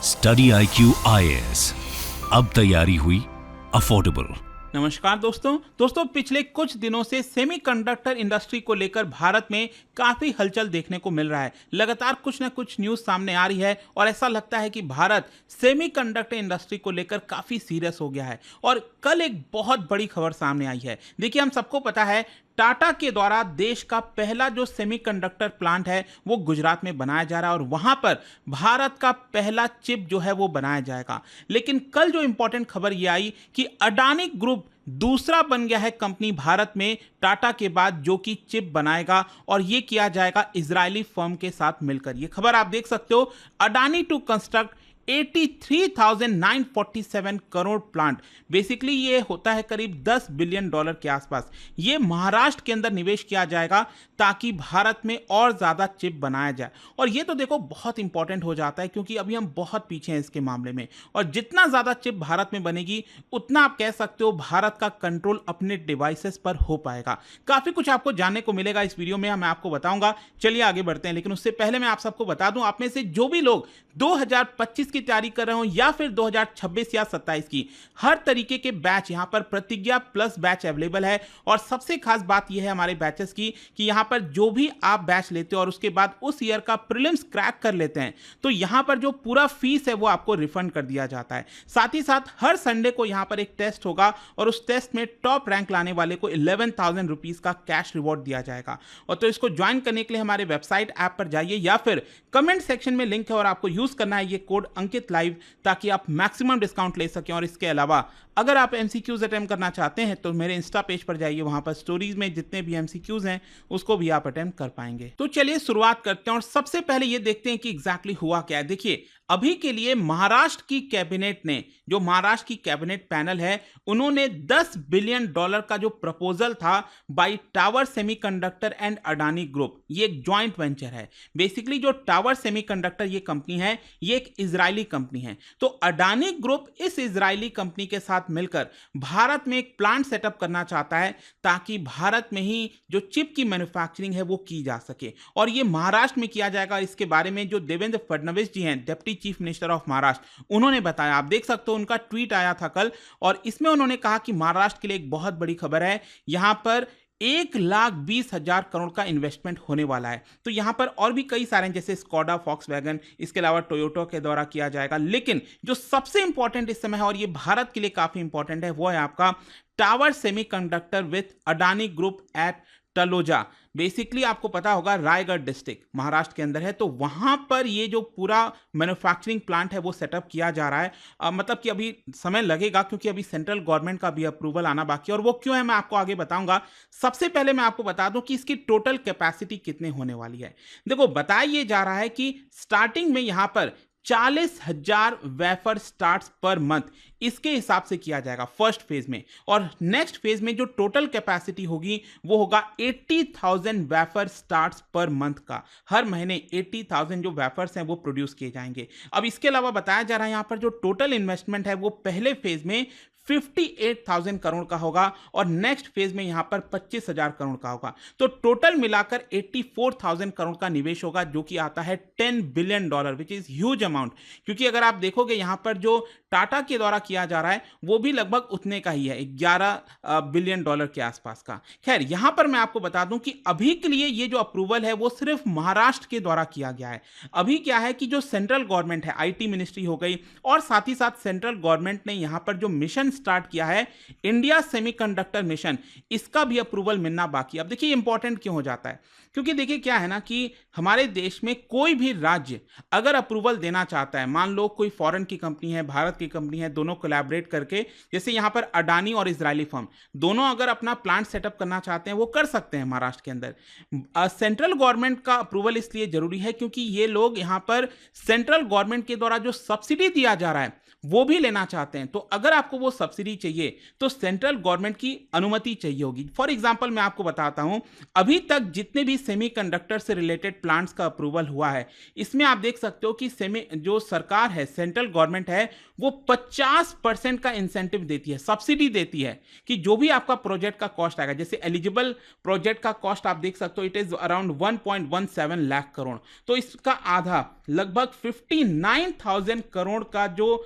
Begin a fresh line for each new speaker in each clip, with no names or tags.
Study IQ IAS, अब तैयारी हुई अफोर्डेबल।
नमस्कार दोस्तों पिछले कुछ दिनों से सेमीकंडक्टर इंडस्ट्री को लेकर भारत में काफी हलचल देखने को मिल रहा है। लगातार कुछ न कुछ न्यूज सामने आ रही है और ऐसा लगता है कि भारत सेमीकंडक्टर इंडस्ट्री को लेकर काफी सीरियस हो गया है। और कल एक बहुत बड़ी खबर सामने आई है। देखिए, हम सबको पता है टाटा के द्वारा देश का पहला जो सेमीकंडक्टर प्लांट है वो गुजरात में बनाया जा रहा है और वहां पर भारत का पहला चिप जो है वो बनाया जाएगा। लेकिन कल जो इंपॉर्टेंट खबर ये आई कि अडानी ग्रुप दूसरा बन गया है कंपनी भारत में टाटा के बाद जो कि चिप बनाएगा और ये किया जाएगा इजरायली फर्म के साथ मिलकर। ये खबर आप देख सकते हो, Adani to construct 83,947 crore plant. Basically ये होता है करीब $10 बिलियन के आसपास। ये महाराष्ट्र के अंदर निवेश किया जाएगा ताकि भारत में और ज्यादा चिप बनाया जाए। और ये तो देखो बहुत इंपॉर्टेंट हो जाता है क्योंकि अभी हम बहुत पीछे हैं इसके मामले में। और जितना ज्यादा चिप भारत में बनेगी उतना आप कह सकते हो भारत का कंट्रोल अपने डिवाइसेस पर हो पाएगा। काफी कुछ आपको जानने को मिलेगा इस वीडियो में, मैं आपको बताऊंगा। चलिए आगे बढ़ते हैं, लेकिन उससे पहले मैं आप सबको बता दूं, आप में से जो भी लोग 2025 की तैयारी कर रहे हो या फिर 2026 या 27 की, हर तरीके के बैच यहां पर प्रतिज्ञा प्लस बैच अवेलेबल है। और सबसे खास बात यह है हमारे बैचेस की कि यहां पर जो भी आप बैच लेते हो और उसके बाद उस ईयर का प्रीलिम्स क्रैक कर लेते हैं तो यहां पर जो पूरा फीस है वो आपको रिफंड कर दिया जाता है। साथ ही साथ हर संडे को यहां पर एक टेस्ट होगा और उस टेस्ट में टॉप रैंक लाने वाले को 11,000 रुपीज का कैश रिवॉर्ड दिया जाएगा। और तो इसको ज्वाइन करने के लिए हमारे वेबसाइट ऐप पर जाइए या फिर कमेंट सेक्शन में लिंक है और आपको यूज करना है ये कोड अंकित लाइव ताकि आप मैक्सिमम डिस्काउंट ले सकें। और इसके अलावा अगर आप MCQs अटेम्प्ट करना चाहते हैं तो मेरे इंस्टा पेज पर जाइए, वहां पर स्टोरीज में जितने भी MCQs हैं उसको भी आप अटेम्प्ट कर पाएंगे। तो चलिए शुरुआत करते हैं और सबसे पहले ये देखते हैं कि एग्जैक्टली हुआ क्या है। देखिए, अभी के लिए महाराष्ट्र की कैबिनेट ने, जो महाराष्ट्र की कैबिनेट पैनल है, उन्होंने $10 बिलियन का जो प्रपोजल था by Tower Semiconductor and Adani group, ये एक ज्वाइंट वेंचर है। बेसिकली जो टावर सेमीकंडक्टर ये कंपनी है ये एक इजरायली कंपनी है। तो अडानी ग्रुप इस इजरायली कंपनी के साथ मिलकर भारत में एक प्लांट सेटअप करना चाहता है ताकि भारत में ही जो चिप की मैन्युफैक्चरिंग है वो की जा सके। और ये महाराष्ट्र में किया जाएगा। इसके बारे में जो देवेंद्र फडणवीस जी हैं, deputy chief minister of Maharashtra, उन्होंने बताया। आप देख सकते हो उनका ट्वीट आया था कल और इसमें उन्होंने कहा कि महाराष्ट्र के लिए एक बहुत बड़ी खबर है, यहां पर 1,20,000 करोड़ का इन्वेस्टमेंट होने वाला है। तो यहां पर और भी कई सारे जैसे स्कोडा, फॉक्सवैगन, इसके अलावा टोयोटा के द्वारा किया जाएगा। लेकिन जो सबसे इंपॉर्टेंट इस समय है और ये भारत के लिए काफी इंपॉर्टेंट है वो है आपका Tower Semiconductor with Adani group at Taloja. Basically आपको पता होगा रायगढ़ डिस्ट्रिक्ट महाराष्ट्र के अंदर है। तो वहां पर ये जो पूरा मैन्युफैक्चरिंग प्लांट है वो सेटअप किया जा रहा है। मतलब कि अभी समय लगेगा क्योंकि अभी सेंट्रल गवर्नमेंट का भी अप्रूवल आना बाकी है। और वो क्यों है मैं आपको आगे बताऊंगा। सबसे पहले मैं आपको बता दूं कि इसकी टोटल कैपेसिटी कितने होने वाली है। देखो, बताया ये जा रहा है कि स्टार्टिंग में यहां पर 40,000 वेफर स्टार्ट्स पर मंथ इसके हिसाब से किया जाएगा फर्स्ट फेज में। और नेक्स्ट फेज में जो टोटल कैपेसिटी होगी वो होगा 80,000 वेफर स्टार्ट्स पर मंथ का। हर महीने 80,000 जो वेफर्स हैं वो प्रोड्यूस किए जाएंगे। अब इसके अलावा बताया जा रहा है यहां पर जो टोटल इन्वेस्टमेंट है वो पहले फेज में 58,000 करोड़ का होगा और नेक्स्ट फेज में यहां पर 25,000 करोड़ का होगा। तो टोटल मिलाकर 84,000 करोड़ का निवेश होगा जो कि आता है $10 billion, which is huge amount. क्योंकि अगर आप देखोगे यहां पर जो टाटा के द्वारा किया जा रहा है वो भी लगभग उतने का ही है, $11 बिलियन के आसपास का। खैर, यहां पर मैं आपको बता दूं कि अभी के लिए ये जो अप्रूवल है वो सिर्फ महाराष्ट्र के द्वारा किया गया है। अभी क्या है कि जो सेंट्रल गवर्नमेंट है, IT मिनिस्ट्री हो गई और साथ ही साथ सेंट्रल गवर्नमेंट ने यहां पर जो मिशन स्टार्ट किया है इंडिया सेमीकंडक्टर मिशन, इसका भी अप्रूवल मिलना बाकी। अब देखिए इंपॉर्टेंट क्यों हो जाता है, क्योंकि देखिए क्या है ना कि हमारे देश में कोई भी राज्य अगर अप्रूवल देना चाहता है, मान लो कोई फॉरेन की कंपनी है, भारत की कंपनी है, दोनों कोलैबोरेट करके, जैसे यहां पर अडानी और इजरायली फर्म दोनों अगर अपना प्लांट सेटअप करना चाहते हैं वो कर सकते हैं महाराष्ट्र के अंदर। सेंट्रल गवर्नमेंट का अप्रूवल इसलिए जरूरी है क्योंकि ये लोग यहां पर सेंट्रल गवर्नमेंट के द्वारा जो सब्सिडी दिया जा रहा है वो भी लेना चाहते हैं, तो अगर आपको वो सब्सिडी चाहिए तो सेंट्रल गवर्नमेंट की अनुमति चाहिए होगी। फॉर एग्जांपल मैं आपको बताता हूं, अभी तक जितने भी सेमीकंडक्टर से रिलेटेड प्लांट्स का अप्रूवल हुआ है, इसमें आप देख सकते हो कि जो सरकार है, सेंट्रल गवर्नमेंट है, वो 50% का इंसेंटिव देती है, सब्सिडी देती है कि जो भी आपका प्रोजेक्ट का कॉस्ट आएगा, जैसे एलिजिबल प्रोजेक्ट का कॉस्ट आप देख सकते हो, it is around 1.17 lakh crore, तो इसका आधा लगभग 59,000 करोड़ का जो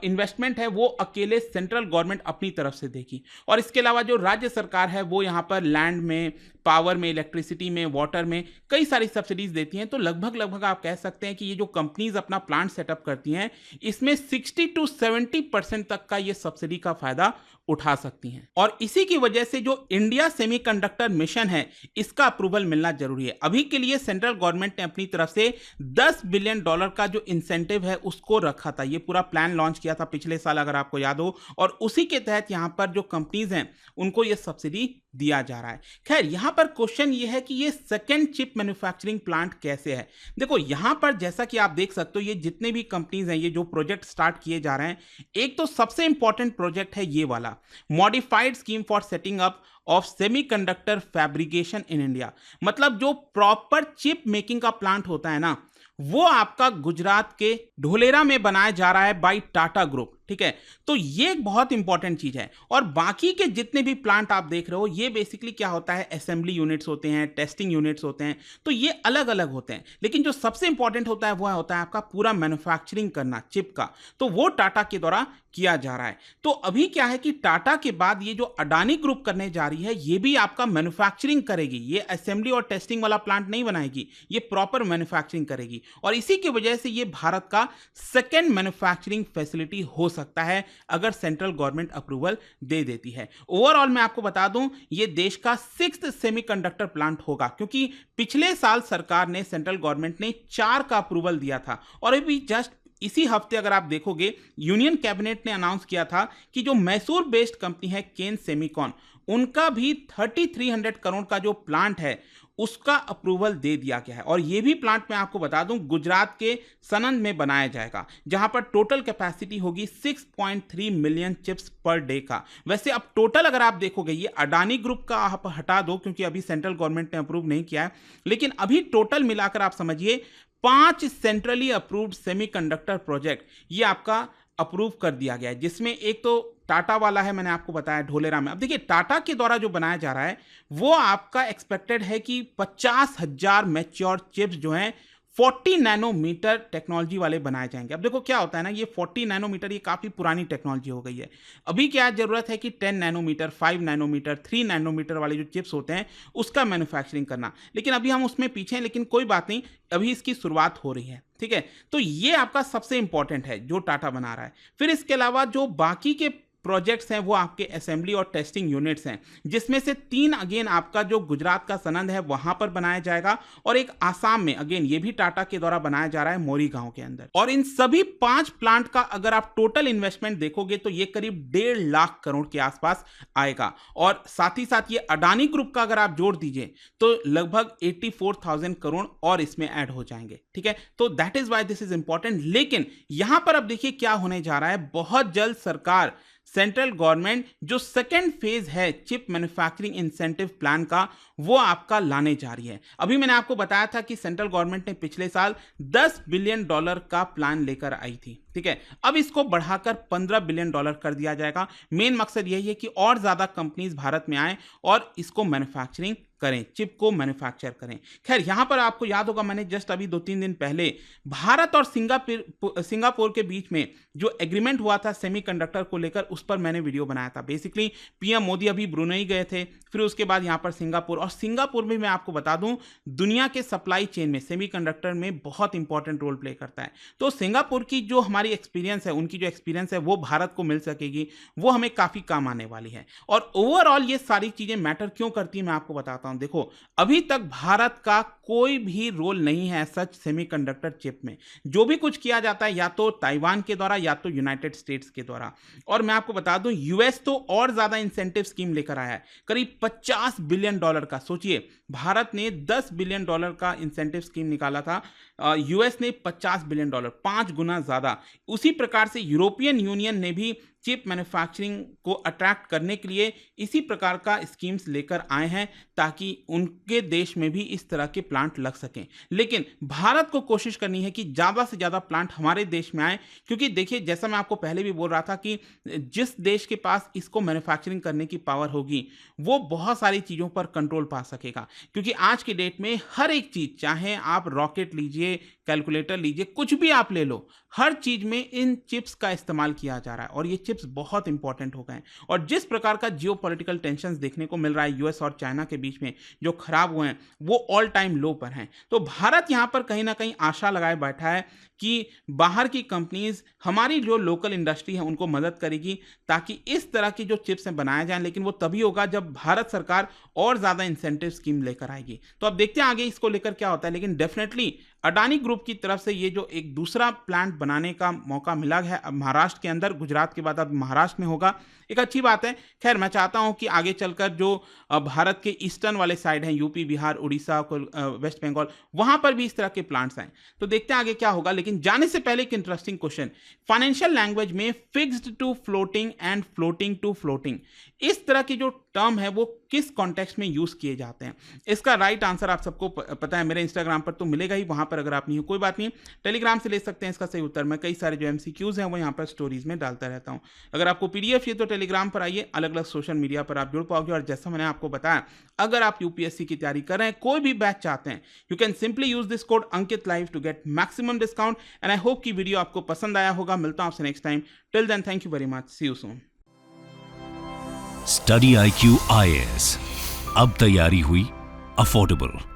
इन्वेस्टमेंट है वो अकेले सेंट्रल गवर्नमेंट अपनी तरफ से देगी। और इसके अलावा जो राज्य सरकार है वो यहाँ पर लैंड में, पावर में, इलेक्ट्रिसिटी में, वाटर में कई सारी सब्सिडीज देती हैं। तो लगभग आप कह सकते हैं कि ये जो कंपनीज अपना प्लांट सेटअप करती हैं, इसमें 60 to 70% तक का ये सब्सिडी का फायदा उठा सकती हैं। और इसी की वजह से जो इंडिया सेमीकंडक्टर मिशन है, इसका अप्रूवल मिलना जरूरी है। अभी के लिए सेंट्रल गवर्नमेंट ने अपनी तरफ से $10 बिलियन का जो इंसेंटिव है उसको रखा था। ये पूरा प्लान लॉन्च किया था पिछले साल, अगर आपको याद हो, और उसी के तहत यहां पर जो कंपनीज हैं उनको ये सब्सिडी दिया जा रहा है। खैर, यहां पर क्वेश्चन ये है कि ये सेकेंड चिप मैन्युफैक्चरिंग प्लांट कैसे है। देखो यहां पर जैसा कि आप देख सकते हो, ये जितने भी कंपनीज हैं, ये जो प्रोजेक्ट स्टार्ट किए जा रहे हैं, एक तो सबसे इंपॉर्टेंट प्रोजेक्ट है ये वाला, modified scheme for setting up of semiconductor fabrication in India. मतलब जो प्रॉपर चिप मेकिंग का प्लांट होता है ना, वो आपका गुजरात के ढोलेरा में बनाया जा रहा है बाय टाटा ग्रुप। ठीक है, तो ये एक बहुत इंपॉर्टेंट चीज है। और बाकी के जितने भी प्लांट आप देख रहे हो, ये बेसिकली क्या होता है, असेंबली यूनिट्स होते हैं, टेस्टिंग यूनिट्स होते हैं, तो ये अलग अलग होते हैं। लेकिन जो सबसे इंपॉर्टेंट होता है वो होता है आपका पूरा मैन्युफैक्चरिंग करना चिप का, तो वो टाटा के द्वारा किया जा रहा है। तो अभी क्या है कि टाटा के बाद ये जो अडानी ग्रुप करने जा रही है, ये भी आपका मैन्युफैक्चरिंग करेगी। ये असेंबली और टेस्टिंग वाला प्लांट नहीं बनाएगी, ये प्रॉपर मैन्युफैक्चरिंग करेगी। और इसी की वजह से ये भारत का सेकेंड मैन्युफैक्चरिंग फैसिलिटी हो सकता है अगर सेंट्रल गवर्नमेंट अप्रूवल दे देती है। ओवरऑल मैं आपको बता दूं, ये देश का 6th सेमीकंडक्टर प्लांट होगा, क्योंकि पिछले साल सरकार ने, सेंट्रल गवर्नमेंट ने 4 का अप्रूवल दिया था। और अभी जस्ट इसी हफ्ते अगर आप देखोगे, यूनियन कैबिनेट ने अनाउंस किया था कि जो मैसूर बेस्ड कंपनी है केन सेमीकॉन, उनका भी 3300 करोड़ का जो प्लांट है उसका अप्रूवल दे दिया गया है। और ये भी प्लांट मैं आपको बता दूं गुजरात के सनंद में बनाया जाएगा, जहां पर टोटल कैपेसिटी होगी 6.3 मिलियन चिप्स पर डे का। वैसे अब टोटल अगर आप देखोगे, ये अडानी ग्रुप का आप हटा दो क्योंकि अभी सेंट्रल गवर्नमेंट ने अप्रूव नहीं किया है, लेकिन अभी टोटल मिलाकर आप समझिए 5 सेंट्रली अप्रूव्ड सेमीकंडक्टर प्रोजेक्ट ये आपका अप्रूव कर दिया गया है, जिसमें एक तो टाटा वाला है, मैंने आपको बताया ढोलेरा में। अब देखिए टाटा के द्वारा जो बनाया जा रहा है वो आपका एक्सपेक्टेड है कि 50,000 मैच्योर चिप्स जो हैं 40 नैनोमीटर टेक्नोलॉजी वाले बनाए जाएंगे। अब देखो क्या होता है ना, ये 40 नैनोमीटर ये काफ़ी पुरानी टेक्नोलॉजी हो गई है। अभी क्या जरूरत है कि 10 नैनोमीटर, 5 नैनोमीटर, 3 नैनोमीटर वाले जो चिप्स होते हैं उसका मैन्युफैक्चरिंग करना, लेकिन अभी हम उसमें पीछे हैं। लेकिन कोई बात नहीं, अभी इसकी शुरुआत हो रही है। ठीक है, तो ये आपका सबसे इंपॉर्टेंट है जो टाटा बना रहा है। फिर इसके अलावा जो बाकी के प्रोजेक्ट्स हैं वो आपके असेंबली और टेस्टिंग यूनिट्स हैं, जिसमें से 3 अगेन आपका जो गुजरात का सनंद है वहां पर बनाया जाएगा, और एक आसाम में अगेन ये भी टाटा के द्वारा बनाया जा रहा है मोरी गांव के अंदर। और इन सभी 5 प्लांट का अगर आप टोटल इन्वेस्टमेंट देखोगे तो ये करीब 1.5 लाख करोड़ के आसपास आएगा। और साथ ही साथ ये अडानी ग्रुप का अगर आप जोड़ दीजिए तो लगभग 84,000 करोड़ और इसमें ऐड हो जाएंगे। ठीक है, तो that is why this is important. लेकिन यहां पर अब देखिए क्या होने जा रहा है, बहुत जल्द सरकार, सेंट्रल गवर्नमेंट जो सेकेंड फेज है चिप मैन्युफैक्चरिंग इंसेंटिव प्लान का, वो आपका लाने जा रही है। अभी मैंने आपको बताया था कि सेंट्रल गवर्नमेंट ने पिछले साल $10 बिलियन का प्लान लेकर आई थी। ठीक है, अब इसको बढ़ाकर $15 बिलियन कर दिया जाएगा। मेन मकसद यही है कि और ज्यादा कंपनीज भारत में आए और इसको मैन्युफैक्चरिंग करें, चिप को मैन्युफैक्चर करें। खैर, यहां पर आपको याद होगा मैंने जस्ट अभी 2-3 दिन पहले भारत और सिंगापुर के बीच में जो एग्रीमेंट हुआ था सेमीकंडक्टर को लेकर, उस पर मैंने वीडियो बनाया था। बेसिकली पीएम मोदी अभी ब्रुनेई गए थे, फिर उसके बाद यहां पर सिंगापुर, और सिंगापुर में मैं आपको बता दूं दुनिया के सप्लाई चेन में सेमीकंडक्टर में बहुत इंपॉर्टेंट रोल प्ले करता है। तो सिंगापुर की जो हमारी एक्सपीरियंस है, उनकी जो एक्सपीरियंस है वो भारत को मिल सकेगी, वो हमें काफी काम आने वाली है। और ओवरऑल ये सारी चीजें मैटर क्यों करती है मैं आपको बताता हूं। हूं, देखो अभी तक भारत का कोई भी रोल नहीं है सच सेमीकंडक्टर चिप में। जो भी कुछ किया जाता है या तो ताइवान के द्वारा या तो यूनाइटेड स्टेट्स के द्वारा। और मैं आपको बता दूं, यूएस तो और ज्यादा इंसेंटिव स्कीम लेकर आया है, करीब $50 बिलियन का। सोचिए, भारत ने $10 बिलियन का इंसेंटिव स्कीम निकाला था, यूएस ने $50 बिलियन, 5 गुना ज्यादा। उसी प्रकार से यूरोपियन यूनियन ने भी चिप मैन्युफैक्चरिंग को अट्रैक्ट करने के लिए इसी प्रकार का स्कीम्स लेकर आए हैं ताकि उनके देश में भी इस तरह के प्लांट लग सकें। लेकिन भारत को कोशिश करनी है कि ज़्यादा से ज़्यादा प्लांट हमारे देश में आए, क्योंकि देखिए जैसा मैं आपको पहले भी बोल रहा था कि जिस देश के पास इसको मैन्युफैक्चरिंग करने की पावर होगी वो बहुत सारी चीज़ों पर कंट्रोल पा सकेगा। क्योंकि आज की डेट में हर एक चीज़, चाहे आप रॉकेट लीजिए, कैलकुलेटर लीजिए, कुछ भी आप ले लो, हर चीज में इन चिप्स का इस्तेमाल किया जा रहा है और ये चिप्स बहुत इंपॉर्टेंट हो गए हैं। और जिस प्रकार का जियोपॉलिटिकल टेंशंस देखने को मिल रहा है यूएस और चाइना के बीच में जो खराब हुए हैं वो ऑल टाइम लो पर हैं। तो भारत यहां पर कहीं ना कहीं आशा लगाए बैठा है कि बाहर की कंपनीज हमारी जो लोकल इंडस्ट्री है उनको मदद करेगी ताकि इस तरह की जो चिप्स हैं बनाए जाएं। लेकिन वो तभी होगा जब भारत सरकार और ज्यादा इंसेंटिव स्कीम लेकर आएगी। तो अब देखते हैं आगे इसको लेकर क्या होता है। लेकिन डेफिनेटली अडानी ग्रुप की तरफ से ये जो एक दूसरा प्लांट बनाने का मौका मिला है अब महाराष्ट्र के अंदर, गुजरात के बाद अब महाराष्ट्र में होगा, एक अच्छी बात है। खैर मैं चाहता हूं कि आगे चलकर जो भारत के ईस्टर्न वाले साइड हैं, यूपी, बिहार, उड़ीसा, वेस्ट बंगाल, वहां पर भी इस तरह के प्लांट्स आए। तो देखते हैं आगे क्या होगा। लेकिन जाने से पहले एक इंटरेस्टिंग क्वेश्चन, फाइनेंशियल लैंग्वेज में fixed to floating and floating to floating, इस तरह की जो टर्म है वो किस कॉन्टेक्स्ट में यूज किए जाते हैं? इसका राइट आंसर आप सबको पता है, मेरे इंस्टाग्राम पर तो मिलेगा ही, वहां पर अगर आप नहीं हो कोई बात नहीं, टेलीग्राम से ले सकते हैं इसका सही उत्तर। मैं कई सारे जो एमसीक्यूज हैं वो यहाँ पर स्टोरीज में डालता रहता हूँ। अगर आपको पीडीएफ चाहिए तो टेलीग्राम पर आइए, अलग अलग सोशल मीडिया पर आप जुड़ पाओगे। और जैसा मैंने आपको बताया, अगर आप यूपीएससी की तैयारी कर रहे हैं, कोई भी बैच चाहते हैं, you can simply use this code Ankit live to get maximum discount. And I hope कि वीडियो आपको पसंद आया होगा। मिलता हूं आपसे next time. Till then, thank you very much, see you soon.
Study IQ IAS, अब तैयारी हुई अफोर्डेबल।